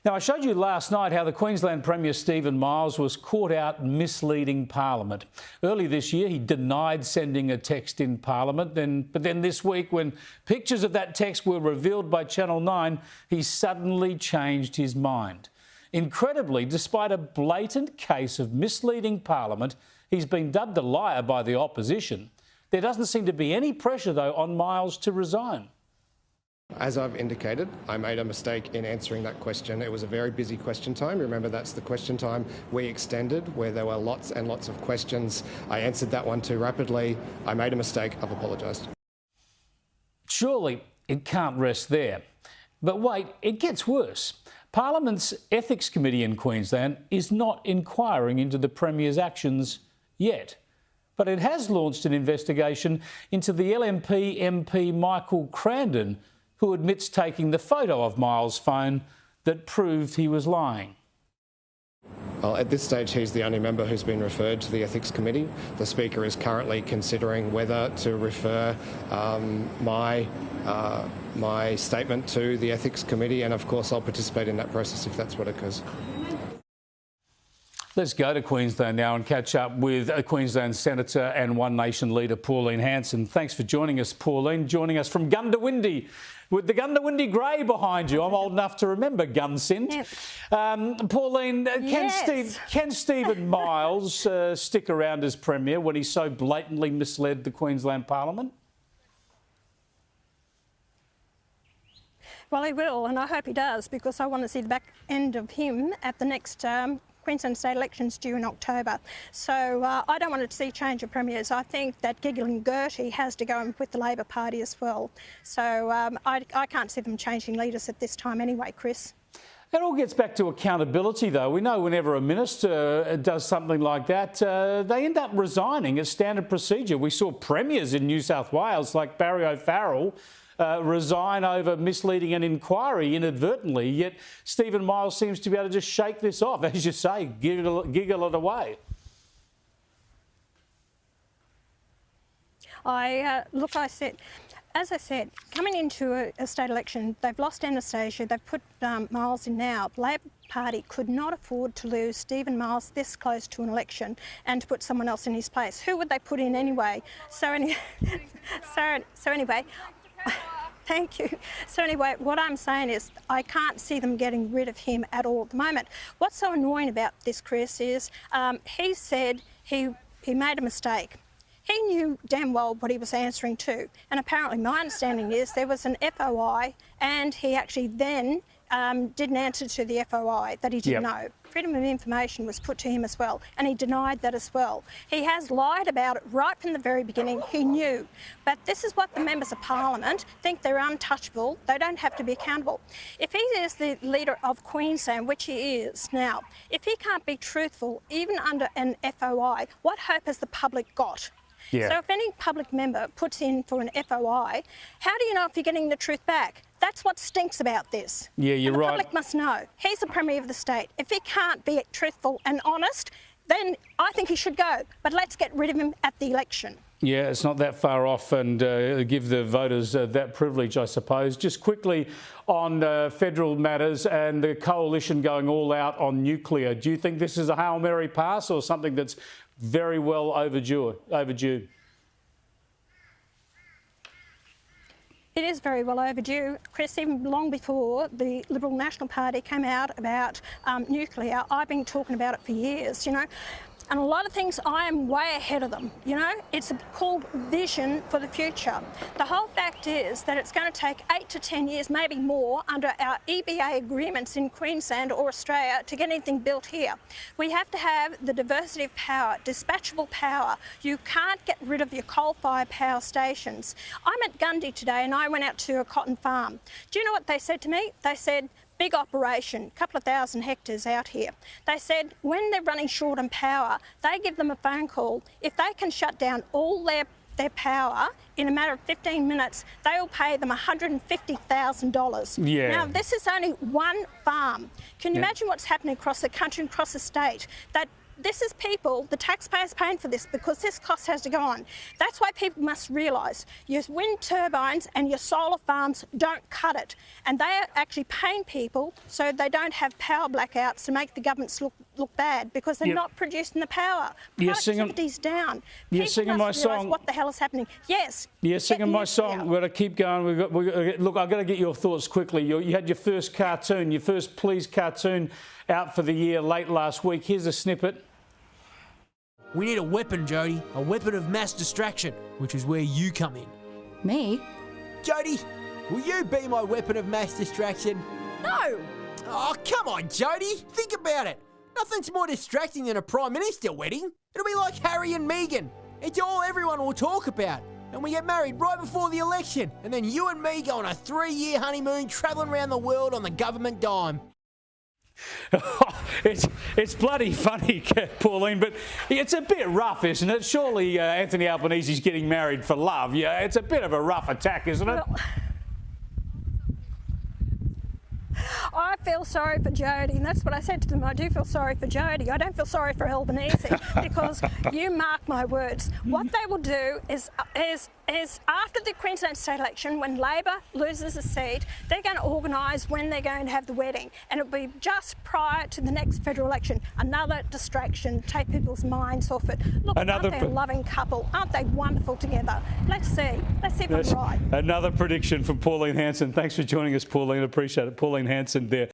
Now, I showed you last night how the Queensland Premier Stephen Miles was caught out misleading Parliament. Early this year, he denied sending a text in Parliament. But then this week, when pictures of that text were revealed by Channel 9, he suddenly changed his mind. Incredibly, despite a blatant case of misleading Parliament, he's been dubbed a liar by the opposition. There doesn't seem to be any pressure, though, on Miles to resign. As I've indicated, I made a mistake in answering that question. It was a very busy question time. Remember, that's the question time we extended, where there were lots and lots of questions. I answered that one too rapidly. I made a mistake. I've apologised. Surely it can't rest there. But wait, it gets worse. Parliament's Ethics Committee in Queensland is not inquiring into the Premier's actions yet. But it has launched an investigation into the LNP MP Michael Crandon, who admits taking the photo of Miles' phone that proved he was lying. Well, at this stage, he's the only member who's been referred to the Ethics Committee. The Speaker is currently considering whether to refer my statement to the Ethics Committee, and of course I'll participate in that process if that's what occurs. Let's go to Queensland now and catch up with a Queensland Senator and One Nation Leader Pauline Hanson. Thanks for joining us, Pauline. Joining us from Gundawindi, with the Gundawindi Grey behind you. I'm old enough to remember Gunsint. Yep. Pauline, can Stephen Miles stick around as Premier when he so blatantly misled the Queensland Parliament? Well, he will, and I hope he does, because I want to see the back end of him at the next Queensland state elections due in October. So I don't want to see change of premiers. I think that giggling Gertie has to go in with the Labor Party as well. So I can't see them changing leaders at this time anyway, Chris. It all gets back to accountability, though. We know whenever a minister does something like that, they end up resigning as standard procedure. We saw premiers in New South Wales, like Barry O'Farrell, resign over misleading an inquiry inadvertently, yet Stephen Miles seems to be able to just shake this off, as you say, giggle it away. As I said, coming into a state election, they've lost Anastasia, they've put Miles in now. The Labor Party could not afford to lose Stephen Miles this close to an election and to put someone else in his place. Who would they put in anyway? So anyway, thank you. So anyway, what I'm saying is I can't see them getting rid of him at all at the moment. What's so annoying about this, Chris, is he said he made a mistake. He knew damn well what he was answering to, and apparently my understanding is there was an FOI and he actually then didn't answer to the FOI that he didn't know. Freedom of information was put to him as well, and he denied that as well. He has lied about it right from the very beginning. He knew. But this is what the members of Parliament think: they're untouchable. They don't have to be accountable. If he is the leader of Queensland, which he is now, if he can't be truthful, even under an FOI, what hope has the public got? Yeah. So if any public member puts in for an FOI, how do you know if you're getting the truth back? That's what stinks about this. Yeah, you're right. The public must know. He's the Premier of the state. If he can't be truthful and honest, then I think he should go. But let's get rid of him at the election. Yeah, it's not that far off, and give the voters that privilege, I suppose. Just quickly on federal matters and the coalition going all out on nuclear. Do you think this is a Hail Mary pass or something that's very well overdue? It is very well overdue, Chris. Even long before the Liberal National Party came out about nuclear, I've been talking about it for years, you know. And a lot of things, I am way ahead of them, you know. It's called vision for the future. The whole fact is that it's going to take 8 to 10 years, maybe more, under our EBA agreements in Queensland or Australia to get anything built here. We have to have the diversity of power, dispatchable power. You can't get rid of your coal-fired power stations. I'm at Gundy today and I went out to a cotton farm. Do you know what they said to me? They said, big operation, a couple of thousand hectares out here. They said when they're running short on power, they give them a phone call. If they can shut down all their power in a matter of 15 minutes, they will pay them $150,000. Yeah. Now, this is only one farm. Can you imagine what's happening across the country and across the state? That this is people, the taxpayers paying for this because this cost has to go on. That's why people must realise your wind turbines and your solar farms don't cut it. And they are actually paying people so they don't have power blackouts to make the governments look bad because they're not producing the power. Productivity's down. You're singing my song. What the hell is happening? Yes. You're singing my song. We've got to keep going. Look, I've got to get your thoughts quickly. You had your first cartoon, your first Please cartoon out for the year late last week. Here's a snippet. We need a weapon, Jody. A weapon of mass distraction, which is where you come in. Me? Jody, will you be my weapon of mass distraction? No! Oh, come on, Jody. Think about it. Nothing's more distracting than a Prime Minister wedding. It'll be like Harry and Meghan. It's all everyone will talk about. And we get married right before the election. And then you and me go on a 3-year honeymoon travelling around the world on the government dime. It's bloody funny, Pauline, but it's a bit rough, isn't it? Surely Anthony Albanese's getting married for love. Yeah, it's a bit of a rough attack, isn't it? Well, I feel sorry for Jody, and that's what I said to them. I do feel sorry for Jody. I don't feel sorry for Albanese because you mark my words. What they will do is after the Queensland state election, when Labor loses a seat, they're going to organise when they're going to have the wedding, and it'll be just prior to the next federal election. Another distraction, take people's minds off it. Look, aren't they a loving couple? Aren't they wonderful together? Let's see if I'm right. Another prediction from Pauline Hanson. Thanks for joining us, Pauline. Appreciate it. Pauline Hanson there.